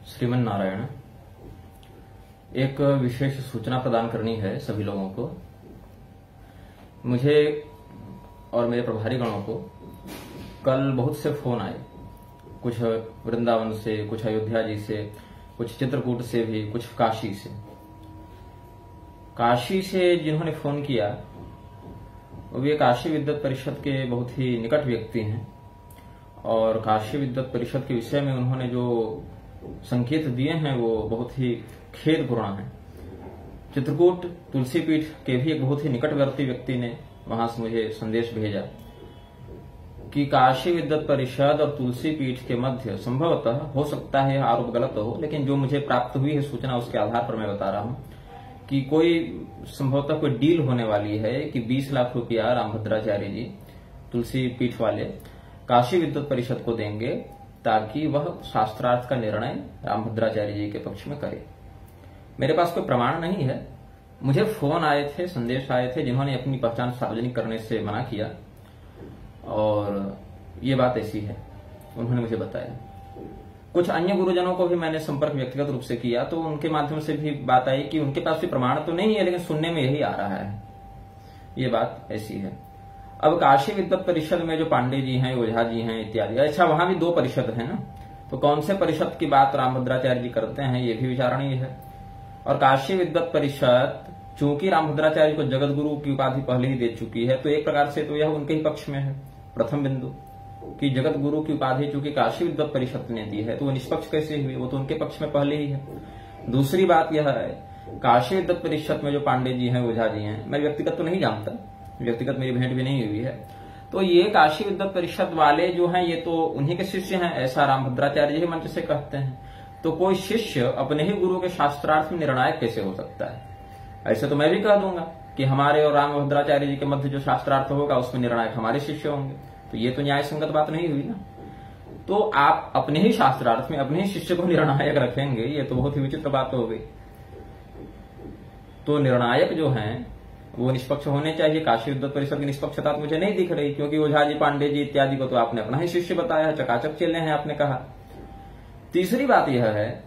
श्रीमन नारायण। एक विशेष सूचना प्रदान करनी है सभी लोगों को। मुझे और मेरे प्रभारी गणों को कल बहुत से फोन आए, कुछ वृंदावन से, कुछ अयोध्या जी से, कुछ चित्रकूट से भी, कुछ काशी से। काशी से जिन्होंने फोन किया वे काशी विद्वत परिषद के बहुत ही निकट व्यक्ति हैं और काशी विद्वत परिषद के विषय में उन्होंने जो संकेत दिए हैं वो बहुत ही खेदपूर्ण हैं। चित्रकूट तुलसी पीठ के भी एक बहुत ही निकटवर्ती व्यक्ति ने वहां से मुझे संदेश भेजा कि काशी विद्वत परिषद और तुलसी पीठ के मध्य संभवतः, हो सकता है आरोप गलत हो, लेकिन जो मुझे प्राप्त हुई है सूचना उसके आधार पर मैं बता रहा हूं कि कोई संभवतः कोई डील होने वाली है कि 20 लाख रुपया रामभद्राचार्य जी तुलसी पीठ वाले काशी विद्वत परिषद को देंगे ताकि वह शास्त्रार्थ का निर्णय रामभद्राचार्य जी के पक्ष में करे। मेरे पास कोई प्रमाण नहीं है। मुझे फोन आए थे, संदेश आए थे जिन्होंने अपनी पहचान सार्वजनिक करने से मना किया और ये बात ऐसी है, उन्होंने मुझे बताया। कुछ अन्य गुरुजनों को भी मैंने संपर्क व्यक्तिगत रूप से किया तो उनके माध्यम से भी बात आई कि उनके पास भी प्रमाण तो नहीं है, लेकिन सुनने में यही आ रहा है। ये बात ऐसी है। अब काशी विद्वत परिषद में जो पांडे जी हैं, ओझा जी हैं इत्यादि, अच्छा वहां भी 2 परिषद है ना, तो कौन से परिषद की बात रामभद्राचार्य जी करते हैं ये भी विचारणीय है। और काशी विद्वत परिषद चूंकि रामभद्राचार्य को जगत गुरु की उपाधि पहले ही दे चुकी है तो एक प्रकार से तो यह उनके ही पक्ष में है। प्रथम बिंदु कि जगत गुरु की उपाधि चूंकि काशी विद्वत परिषद ने दी है तो वो निष्पक्ष कैसे हुई, वो तो उनके पक्ष में पहले ही है। दूसरी बात यह है, काशी विद्वत परिषद में जो पांडे जी हैं, ओझा जी हैं, मैं व्यक्तिगत तो नहीं जानता, व्यक्तिगत मेरी भेंट भी नहीं हुई है, तो ये काशी विद्वत परिषद वाले जो हैं ये तो उन्हीं के शिष्य हैं, ऐसा रामभद्राचार्य जी मंच से कहते हैं। तो कोई शिष्य अपने ही गुरु के शास्त्रार्थ में निर्णायक कैसे हो सकता है? ऐसे तो मैं भी कह दूंगा कि हमारे और रामभद्राचार्य जी के मध्य जो शास्त्रार्थ होगा उसमें निर्णायक हमारे शिष्य होंगे, तो ये तो न्याय संगत बात नहीं हुई ना। तो आप अपने ही शास्त्रार्थ में अपने ही शिष्य को निर्णायक रखेंगे, ये तो बहुत ही विचित्र बात हो गई। तो निर्णायक जो हैं वो निष्पक्ष होने चाहिए। काशी विद्वत परिषद की निष्पक्षता तो मुझे नहीं दिख रही, क्योंकि ओझा जी, पांडे जी इत्यादि को तो आपने अपना ही शिष्य बताया है, चकाचक चेले हैं आपने कहा। तीसरी बात यह है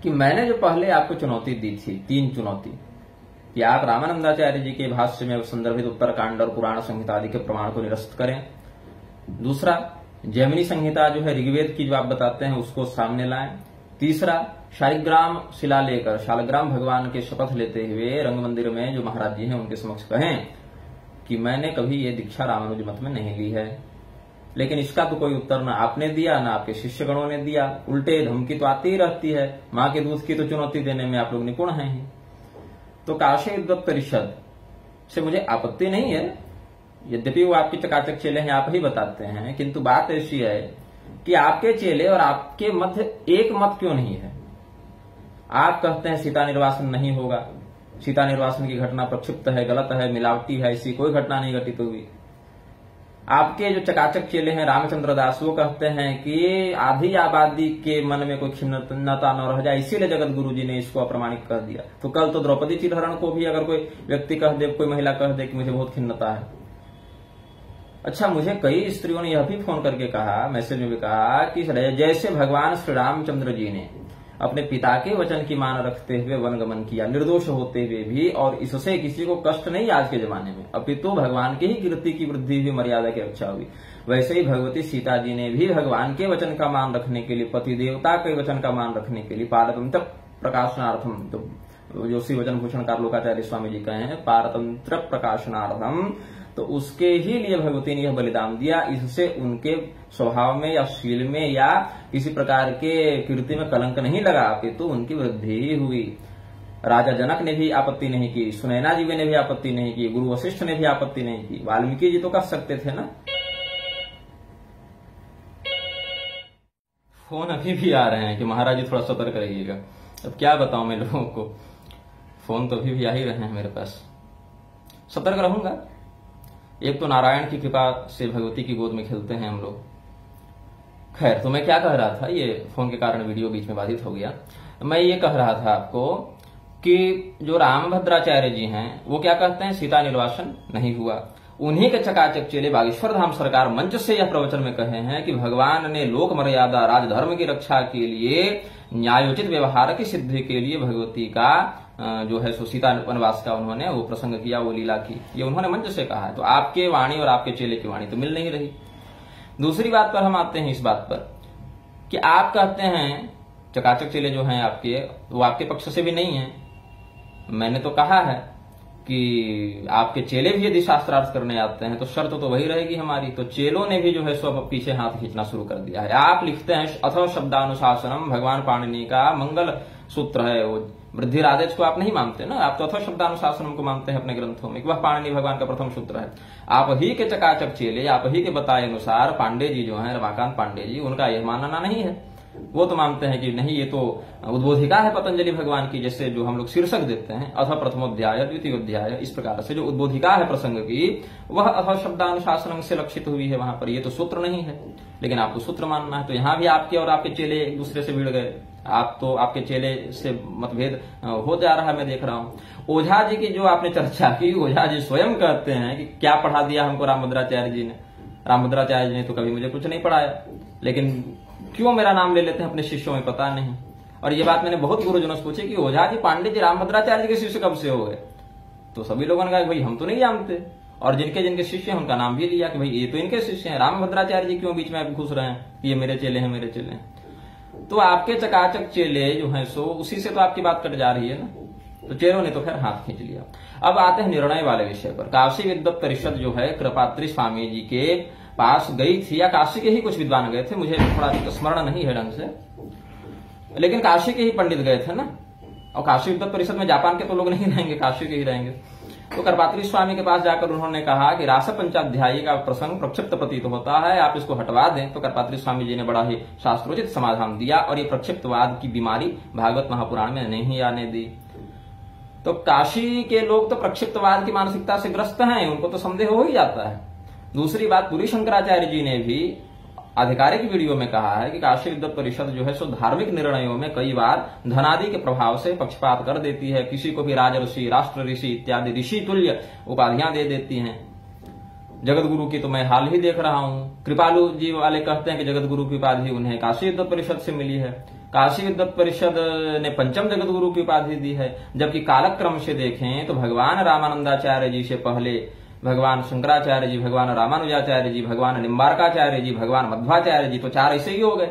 कि मैंने जो पहले आपको चुनौती दी थी, 3 चुनौती, कि आप रामानंदाचार्य जी के भाष्य में संदर्भित उत्तरकांड और पुराण संहिता आदि के प्रमाण को निरस्त करें। दूसरा, जैमिनी संहिता जो है ऋग्वेद की जो आप बताते हैं उसको सामने लाएं। तीसरा, शालिग्राम शिला लेकर शालिग्राम भगवान के शपथ लेते हुए रंग मंदिर में जो महाराज जी हैं उनके समक्ष कहें कि मैंने कभी ये दीक्षा रामानुज मत में नहीं ली है। लेकिन इसका तो कोई उत्तर ना आपने दिया ना आपके शिष्यगणों ने दिया, उल्टे धमकी तो आती ही रहती है। मां के दूध की तो चुनौती देने में आप लोग निपुण हैं ही। तो काशी विद्वत परिषद से मुझे आपत्ति नहीं है, यद्यपि वो आपके चकाचक चेले हैं, आप ही बताते हैं, किंतु बात ऐसी है कि आपके चेले और आपके मध्य एक मत क्यों नहीं है? आप कहते हैं सीता निर्वासन नहीं होगा, सीता निर्वासन की घटना प्रक्षिप्त है, गलत है, मिलावटी है, ऐसी कोई घटना नहीं घटित हुई। आपके जो चकाचक चेले हैं रामचंद्र दास, वो कहते हैं कि आधी आबादी के मन में कोई खिन्नता न रह जाए, इसीलिए जगत गुरु जी ने इसको अप्रमाणिक कर दिया। तो कल तो द्रौपदी चिरहरण को भी अगर कोई व्यक्ति कह दे, कोई महिला कह दे कि मुझे बहुत खिन्नता है। अच्छा, मुझे कई स्त्रियों ने यह भी फोन करके कहा, मैसेज में भी कहा कि जैसे भगवान श्री रामचंद्र जी ने अपने पिता के वचन की मान रखते हुए वनगमन किया, निर्दोष होते हुए भी, और इससे किसी को कष्ट नहीं आज के जमाने में, अपितु भगवान की ही कीर्ति की वृद्धि हुई, मर्यादा की रक्षा हुई, वैसे ही भगवती सीता जी ने भी भगवान के वचन का मान रखने के लिए, पति देवता के वचन का मान रखने के लिए, पारतंत्र प्रकाशनार्थम, तो जोशी वचन भूषण कारलोकाचार्य स्वामी जी कहे हैं, पारतंत्र प्रकाशनार्थम, तो उसके ही लिए भगवती ने यह बलिदान दिया। इससे उनके स्वभाव में या शील में या किसी प्रकार के कीर्ति में कलंक नहीं लगा, तो उनकी वृद्धि ही हुई। राजा जनक ने भी आपत्ति नहीं की, सुनैना जी ने भी आपत्ति नहीं की, गुरु वशिष्ठ ने भी आपत्ति नहीं की, वाल्मीकि जी तो कर सकते थे ना। फोन अभी भी आ रहे हैं कि महाराज जी थोड़ा सतर्क रहिएगा। अब क्या बताऊं मैं लोगों को, फोन तो अभी भी आ ही रहे हैं मेरे पास। सतर्क रहूंगा। एक तो नारायण की कृपा से भगवती की गोद में खेलते हैं हम लोग। खैर, तो मैं क्या कह रहा था, ये फोन के कारण वीडियो बीच में बाधित हो गया। मैं ये कह रहा था आपको कि जो रामभद्राचार्य जी हैं वो क्या कहते हैं, सीता निर्वासन नहीं हुआ, उन्हीं के चकाचक चेले बागेश्वर धाम सरकार मंच से यह प्रवचन में कहे हैं कि भगवान ने लोक मर्यादा राजधर्म की रक्षा के लिए न्यायोचित व्यवहार की सिद्धि के लिए भगवती का जो है सो सीता वनवास का उन्होंने वो प्रसंग किया, वो लीला की, ये उन्होंने मंच से कहा है। तो आपके वाणी और आपके चेले की वाणी तो मिल नहीं रही। दूसरी बात पर हम आते हैं इस बात पर कि आप कहते हैं चकाचक चेले जो हैं आपके, वो आपके पक्ष से भी नहीं है। मैंने तो कहा है कि आपके चेले भी यदि शास्त्रार्थ करने आते हैं तो शर्त तो वही रहेगी हमारी। तो चेलों ने भी जो है सो पीछे हाथ खींचना शुरू कर दिया है। आप लिखते हैं अथवा शब्दानुशासनम भगवान पाणिनि का मंगल सूत्र है, वो वृद्धिरादेश को आप नहीं मानते ना, आप तो अथवा शब्दानुशासनम को मानते हैं अपने ग्रंथों में कि वह पाणिनि भगवान का प्रथम सूत्र है। आप ही के चकाचक चेले, आप ही के बताए अनुसार पांडे जी जो है रमाकांत पांडे जी, उनका यह मानना नहीं है। वो तो मानते हैं कि नहीं, ये तो उद्बोधिका है पतंजलि भगवान की, जैसे जो हम लोग शीर्षक देते हैं अथ प्रथमोध्याय द्वितीयोध्याय, इस प्रकार से जो उद्बोधिका है प्रसंग की वह अथ शब्दानुशासन से लक्षित हुई है वहां पर, ये तो सूत्र नहीं है। लेकिन आपको सूत्र मानना है, तो यहां भी आपके और आपके चेले एक दूसरे से भिड़ गए। आप तो आपके चेले से मतभेद हो जा रहा है, मैं देख रहा हूं। ओझा जी की जो आपने चर्चा की, ओझा जी स्वयं कहते हैं कि क्या पढ़ा दिया हमको रामभद्राचार्य जी ने। रामभद्राचार्य जी ने तो कभी मुझे कुछ नहीं पढ़ाया, लेकिन क्यों मेरा नाम ले लेते हैं अपने शिष्यों में पता नहीं। और ये बात मैंने बहुत गुरुजनों से पूछी कि ओझा जी पांडे जी रामभद्राचार्य जी के शिष्य कब से हो गए, तो सभी लोगों ने कहा भाई हम तो नहीं जानते। और जिनके जिनके शिष्य हैं उनका नाम भी लिया कि भाई ये तो इनके शिष्य हैं, रामभद्राचार्य जी क्यों बीच में आप घुस रहे हैं, ये मेरे चेले हैं, मेरे चेले हैं। तो आपके चकाचक चेले जो हैं सो उसी से तो आपकी बात कट जा रही है ना। तो चेलों ने तो खैर हाथ खींच लिया। अब आते हैं निर्णय वाले विषय पर। काशी विद्वत परिषद जो है कृपात्री स्वामी जी के पास गई थी, या काशी के ही कुछ विद्वान गए थे, मुझे थोड़ा स्मरण नहीं है ढंग से, लेकिन काशी के ही पंडित गए थे ना। और काशी विद्वत परिषद में जापान के तो लोग नहीं रहेंगे, काशी के ही रहेंगे। तो कृपात्री स्वामी के पास जाकर उन्होंने कहा कि रास पंचाध्यायी का प्रसंग प्रक्षिप्त प्रतीत होता है, आप इसको हटवा दें। तो कृपात्री स्वामी जी ने बड़ा ही शास्त्रोचित समाधान दिया और ये प्रक्षिप्तवाद की बीमारी भागवत महापुराण में नहीं आने दी। तो काशी के लोग तो प्रक्षिप्तवाद की मानसिकता से ग्रस्त हैं, उनको तो संदेह हो ही जाता है। दूसरी बात, पुरी शंकराचार्य जी ने भी आधिकारिक वीडियो में कहा है कि काशी विद्वत परिषद जो है सो धार्मिक निर्णयों में कई बार धनादि के प्रभाव से पक्षपात कर देती है, किसी को भी राज ऋषि, राष्ट्र ऋषि इत्यादि ऋषि तुल्य उपाधियां दे देती हैं। जगत गुरु की तो मैं हाल ही देख रहा हूं, कृपालु जी वाले कहते हैं कि जगत गुरु की उपाधि उन्हें काशी विद्वत परिषद से मिली है। काशी विद्वत परिषद ने पंचम जगत गुरु की उपाधि दी है, जबकि कालक्रम से देखें तो भगवान रामानंदाचार्य जी से पहले भगवान शंकराचार्य जी, भगवान रामानुजाचार्य जी, भगवान निम्बारकाचार्य जी, भगवान मध्वाचार्य जी, तो चार ऐसे ही हो गए।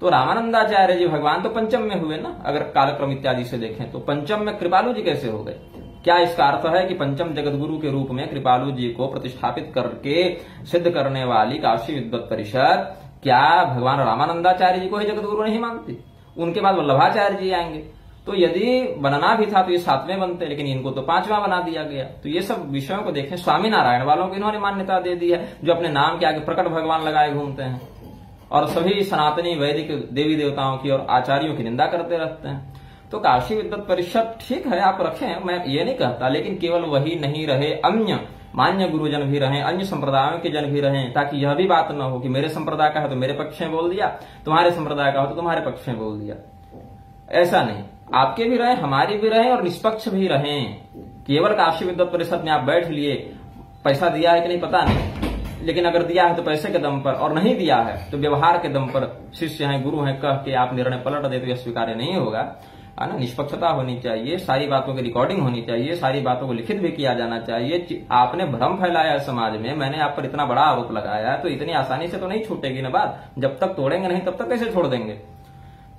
तो रामानंदाचार्य जी भगवान तो पंचम में हुए ना, अगर कालक्रम इत्यादि से देखें तो पंचम में कृपालु जी कैसे हो गए। क्या इसका अर्थ है कि पंचम जगत गुरु के रूप में कृपालु जी को प्रतिष्ठापित करके सिद्ध करने वाली काशी विद्वत परिषद क्या भगवान रामानंदाचार्य जी को ही जगत गुरु नहीं मानती? उनके बाद वल्लभाचार्य जी आएंगे, तो यदि बनना भी था तो ये 7वें बनते, लेकिन इनको तो 5वां बना दिया गया। तो ये सब विषयों को देखें, स्वामीनारायण वालों को इन्होंने मान्यता दे दी है, जो अपने नाम के आगे प्रकट भगवान लगाए घूमते हैं और सभी सनातनी वैदिक देवी देवताओं की और आचार्यों की निंदा करते रहते हैं। तो काशी विद्वत परिषद ठीक है, आप रखें, मैं ये नहीं कहता, लेकिन केवल वही नहीं रहे, अन्य मान्य गुरुजन भी रहें, अन्य संप्रदायों के जन भी रहें, ताकि यह भी बात न हो कि मेरे संप्रदाय का है तो मेरे पक्ष में बोल दिया, तुम्हारे संप्रदाय का हो तो तुम्हारे पक्ष में बोल दिया। ऐसा नहीं, आपके भी रहे, हमारी भी रहे और निष्पक्ष भी रहें। केवल काशी विद्वत परिषद में आप बैठ लिए, पैसा दिया है कि नहीं पता नहीं, लेकिन अगर दिया है तो पैसे के दम पर, और नहीं दिया है तो व्यवहार के दम पर शिष्य हैं, गुरु हैं कह के आप निर्णय पलट दे तो यह स्वीकार्य नहीं होगा, है ना। निष्पक्षता होनी चाहिए, सारी बातों की रिकॉर्डिंग होनी चाहिए, सारी बातों को लिखित भी किया जाना चाहिए। आपने भ्रम फैलाया है समाज में, मैंने आप पर इतना बड़ा आरोप लगाया है, तो इतनी आसानी से तो नहीं छूटेगी ना बात। जब तक तोड़ेंगे नहीं तब तक कैसे छोड़ देंगे।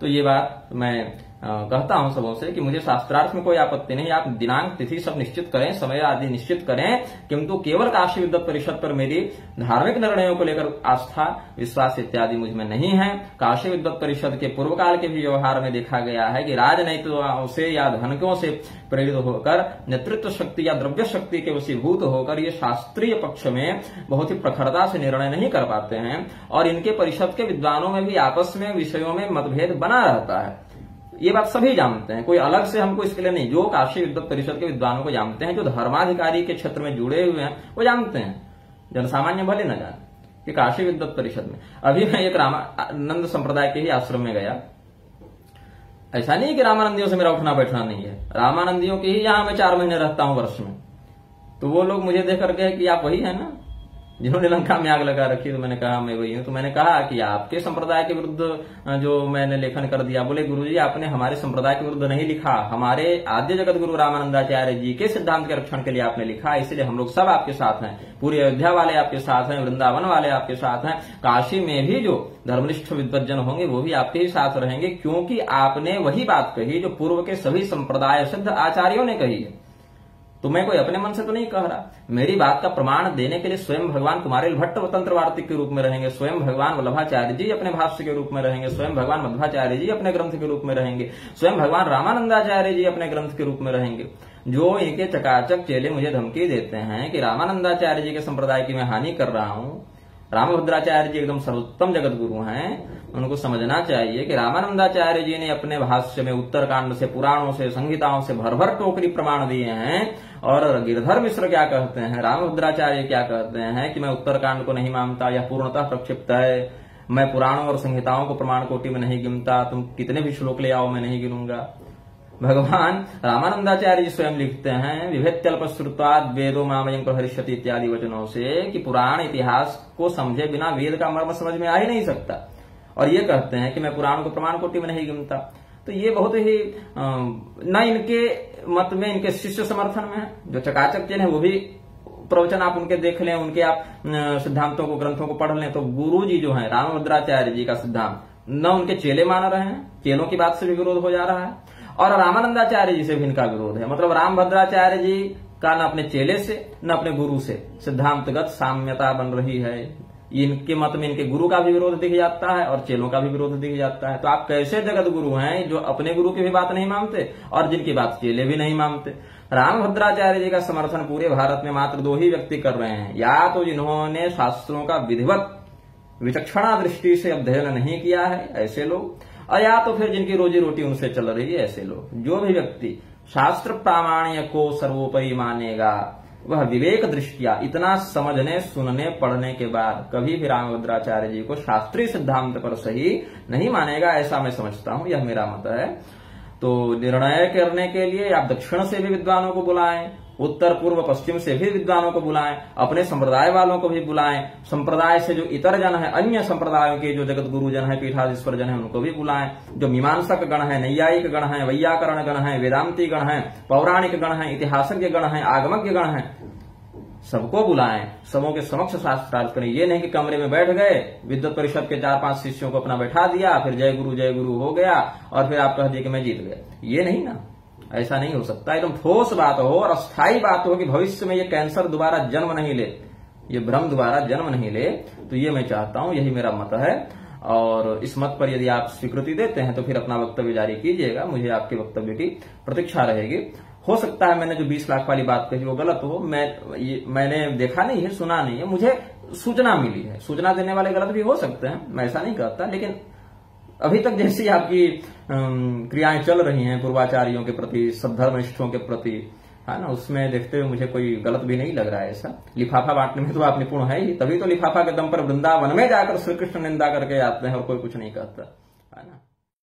तो ये बात मैं कहता हूं सबों से कि मुझे शास्त्रार्थ में कोई आपत्ति नहीं, आप दिनांक तिथि सब निश्चित करें, समय आदि निश्चित करें, किंतु केवल काशी विद्वत परिषद पर मेरी धार्मिक निर्णयों को लेकर आस्था विश्वास इत्यादि मुझ में नहीं है। काशी विद्वत परिषद के पूर्व काल के भी व्यवहार में देखा गया है कि राजनैतिकों से या धनिकों से प्रेरित होकर, नेतृत्व शक्ति या द्रव्य शक्ति के वशीभूत होकर ये शास्त्रीय पक्ष में बहुत ही प्रखरता से निर्णय नहीं कर पाते हैं, और इनके परिषद के विद्वानों में भी आपस में विषयों में मतभेद बना रहता है। ये बात सभी जानते हैं, कोई अलग से हमको इसके लिए नहीं, जो काशी विद्वत परिषद के विद्वानों को जानते हैं, जो धर्माधिकारी के क्षेत्र में जुड़े हुए हैं वो जानते हैं, जनसामान्य भले न जाने कि काशी विद्वत परिषद में। अभी मैं एक रामानंद संप्रदाय के ही आश्रम में गया, ऐसा नहीं कि रामानंदियों से मेरा उठना बैठना नहीं है, रामानंदियों के ही यहां मैं 4 महीने रहता हूं वर्ष में, तो वो लोग मुझे देख करके कि आप वही है ना जिन्होंने लंका में आग लगा रखी। तो मैंने कहा मैं वही हूं। तो मैंने कहा कि आपके संप्रदाय के विरुद्ध जो मैंने लेखन कर दिया। बोले गुरुजी आपने हमारे संप्रदाय के विरुद्ध नहीं लिखा, हमारे आद्य जगत गुरु रामानंदाचार्य जी के सिद्धांत के रक्षण के लिए आपने लिखा, इसलिए हम लोग सब आपके साथ हैं। पूरी अयोध्या वाले आपके साथ हैं, वृंदावन वाले आपके साथ हैं, काशी में भी जो धर्मनिष्ठ विद्वज्जन होंगे वो भी आपके ही साथ रहेंगे, क्योंकि आपने वही बात कही जो पूर्व के सभी संप्रदाय सिद्ध आचार्यों ने कही है। तो मैं कोई अपने मन से तो नहीं कह रहा। मेरी बात का प्रमाण देने के लिए स्वयं भगवान कुमारिल भट्ट तंत्र वार्तिक के रूप में रहेंगे, स्वयं भगवान वल्लभाचार्य जी अपने भाष्य के रूप में रहेंगे, स्वयं भगवान मध्वाचार्य जी अपने ग्रंथ के रूप में रहेंगे, स्वयं भगवान रामानंदाचार्य जी अपने ग्रंथ के रूप में रहेंगे। जो इनके चकाचक चेले मुझे धमकी देते हैं कि रामानंदाचार्य जी के संप्रदाय की मैं हानि कर रहा हूं, रामभद्राचार्य जी एकदम सर्वोत्तम जगत गुरु हैं, उनको समझना चाहिए कि रामानंदाचार्य जी ने अपने भाष्य में उत्तरकांड से, पुराणों से, संहिताओं से भर भर टोकरी प्रमाण दिए हैं। और गिरधर मिश्र क्या कहते हैं, रामभद्राचार्य क्या कहते हैं कि मैं उत्तरकांड को नहीं मानता, यह पूर्णतः प्रक्षिप्त है, मैं पुराणों और संहिताओं को प्रमाण कोटि में नहीं गिनता, तुम कितने भी श्लोक ले आओ मैं नहीं गिनूंगा। भगवान रामानंदाचार्य जी स्वयं लिखते हैं विभेत्यल्पश्रुत्वाद वेदो मामयं प्रहरिष्यति इत्यादि वचनों से कि पुराण इतिहास को समझे बिना वेद का मर्म समझ में आ ही नहीं सकता। और ये कहते हैं कि मैं पुराण को प्रमाण कोटि में नहीं गिनता। तो ये बहुत ही न इनके मत में, इनके शिष्य समर्थन में है। जो चकाचक जन है वो भी प्रवचन आप उनके देख लें, उनके आप सिद्धांतों को, ग्रंथों को पढ़ लें, तो गुरु जी जो है रामभद्राचार्य जी का सिद्धांत न उनके चेले मान रहे हैं, चेलों की बात से भी विरोध हो जा रहा है, और रामानंदाचार्य जी से भी इनका विरोध है। मतलब रामभद्राचार्य जी का न अपने चेले से न अपने गुरु से सिद्धांतगत साम्यता बन रही है। इनके मत में इनके गुरु का भी विरोध दिख जाता है और चेलों का भी विरोध दिख जाता है। तो आप कैसे जगत गुरु हैं जो अपने गुरु की भी बात नहीं मानते और जिनकी बात चेले भी नहीं मानते। रामभद्राचार्य जी का समर्थन पूरे भारत में मात्र दो ही व्यक्ति कर रहे हैं, या तो जिन्होंने शास्त्रों का विधिवत विचक्षणा दृष्टि से अध्ययन नहीं किया है ऐसे लोग, और या तो फिर जिनकी रोजी रोटी उनसे चल रही है ऐसे लोग। जो भी व्यक्ति शास्त्र प्रामाण्य को सर्वोपरि मानेगा वह विवेक दृष्टिया इतना समझने, सुनने, पढ़ने के बाद कभी भी रामभद्राचार्य जी को शास्त्रीय सिद्धांत पर सही नहीं मानेगा, ऐसा मैं समझता हूं, यह मेरा मत है। तो निर्णय करने के लिए आप दक्षिण से भी विद्वानों को बुलाएं, उत्तर पूर्व पश्चिम से भी विद्वानों को बुलाएं, अपने संप्रदाय वालों को भी बुलाएं, संप्रदाय से जो इतर जन है, अन्य संप्रदायों के जो जगत गुरु जन है, पीठाधीश्वर जन है, उनको भी बुलाएं। जो मीमांसक गण है, नैयायिक गण है, वैयाकरण गण है, वेदांती गण है, पौराणिक गण है, इतिहासज्ञ गण है, आगमज्ञ गण है, सबको बुलाएं, सबों के समक्ष शास्त्रार्थ करें। ये नहीं कि कमरे में बैठ गए, विद्वत परिषद के 4-5 शिष्यों को अपना बैठा दिया, फिर जय गुरु हो गया और फिर आप कह दिए कि मैं जीत गया। ये नहीं ना, ऐसा नहीं हो सकता। एकदम ठोस बात हो और अस्थायी बात हो कि भविष्य में ये कैंसर दोबारा जन्म नहीं ले, ये भ्रम दोबारा जन्म नहीं ले। तो ये मैं चाहता हूं, यही मेरा मत है। और इस मत पर यदि आप स्वीकृति देते हैं तो फिर अपना वक्तव्य जारी कीजिएगा, मुझे आपके वक्तव्य की प्रतीक्षा रहेगी। हो सकता है मैंने जो 20 लाख वाली बात कही वो गलत हो, मैंने देखा नहीं है, सुना नहीं है, मुझे सूचना मिली है। सूचना देने वाले गलत भी हो सकते हैं, मैं ऐसा नहीं कहता, लेकिन अभी तक जैसी आपकी क्रियाएं चल रही हैं पूर्वाचार्यों के प्रति, सद्धर्मनिष्ठों के प्रति, है ना, उसमें देखते हुए मुझे कोई गलत भी नहीं लग रहा है। ऐसा लिफाफा बांटने में तो आप निपुण है ही, तभी तो लिफाफा के दम पर वृंदावन में जाकर श्री कृष्ण निंदा करके आते हैं और कोई कुछ नहीं कहता, है ना।